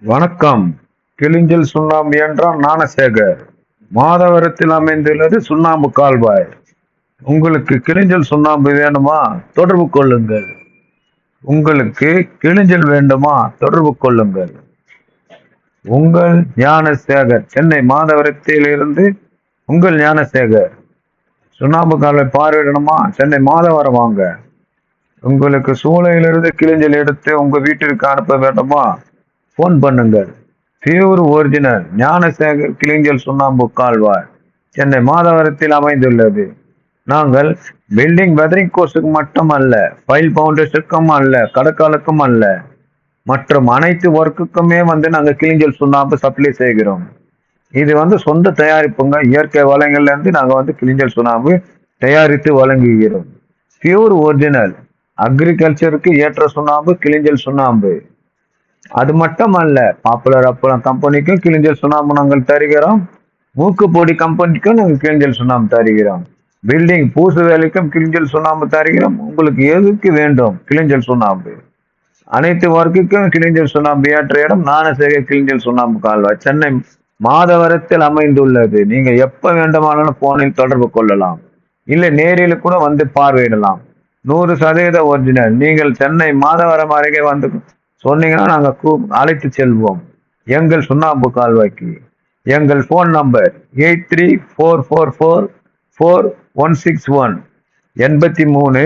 வணக்கம். கிளிஞ்சல் சுண்ணாம்பு என்றால் ஞானசேகர். மாதவரத்தில் அமைந்துள்ளது சுண்ணாம்பு கால்வாய். உங்களுக்கு கிளிஞ்சல் சுண்ணாம்பு வேணுமா? தொடர்பு கொள்ளுங்கள். உங்களுக்கு கிளிஞ்சல் வேண்டுமா? தொடர்பு கொள்ளுங்கள். உங்கள் ஞானசேகர், சென்னை மாதவரத்தில் இருந்து உங்கள் ஞானசேகர். சுண்ணாம்பு கால்வாய் பார்வையிடணுமா? சென்னை மாதவரம் வாங்க. உங்களுக்கு சூளையிலிருந்து கிளிஞ்சல் எடுத்து உங்க வீட்டிற்கு அனுப்ப வேண்டுமா? போன் பண்ணுங்கள். பியூர் ஒரிஜினல் ஞானசேகர் கிளிஞ்சல் சுண்ணாம்பு கால்வாய், சென்னை மாதவரத்தில் அமைந்துள்ளது. நாங்கள் பில்டிங் வெதரிங் கோர்ஸுக்கு மட்டும் அல்ல, ஃபைல் பவுண்டேஷனுக்கும் அல்ல, கடற்காலுக்கும் அல்ல, மற்றும் அனைத்து ஒர்க்குக்குமே நாங்கள் கிளிஞ்சல் சுண்ணாம்பு சப்ளை செய்கிறோம். இது சொந்த தயாரிப்புங்க. இயற்கை வளங்கள்ல இருந்து நாங்கள் கிளிஞ்சல் சுண்ணாம்பு தயாரித்து வழங்குகிறோம். பியூர் ஒரிஜினல் அக்ரிகல்ச்சருக்கு ஏற்ற சுண்ணாம்பு கிளிஞ்சல் சுண்ணாம்பு. அது மட்டும் அல்ல, பாப்புலர் அப்பளம் கம்பெனிக்கும் கிளிஞ்சல் சுண்ணாம்பு நாங்கள் தருகிறோம். மூக்குப்பொடி கம்பெனிக்கும் நாங்கள் கிளிஞ்சல் சுண்ணாம்பு தருகிறோம். பில்டிங் பூசு வேலைக்கும் கிளிஞ்சல் சுண்ணாம்பு தருகிறோம். உங்களுக்கு எதுக்கு வேண்டும் கிளிஞ்சல் சுண்ணாம்பு? அனைத்து ஒர்க்குக்கும் கிளிஞ்சல் சுண்ணாம்பு ஏற்ற இடம் ஞானசேகர் கிளிஞ்சல் சுண்ணாம்பு கால்வாய், சென்னை மாதவரத்தில் அமைந்துள்ளது. நீங்க எப்ப வேண்டுமானாலும் போனில் தொடர்பு கொள்ளலாம், இல்லை நேரில் கூட வந்து பார்வையிடலாம். 100% ஒரிஜினல். நீங்கள் சென்னை மாதவரம் அருகே சொன்னீங்கன்னா நாங்க அழைத்து செல்வோம் எங்கள் சுண்ணாம்பு கால்வாய்க்கு. எங்கள் போன் நம்பர் 8344444161 83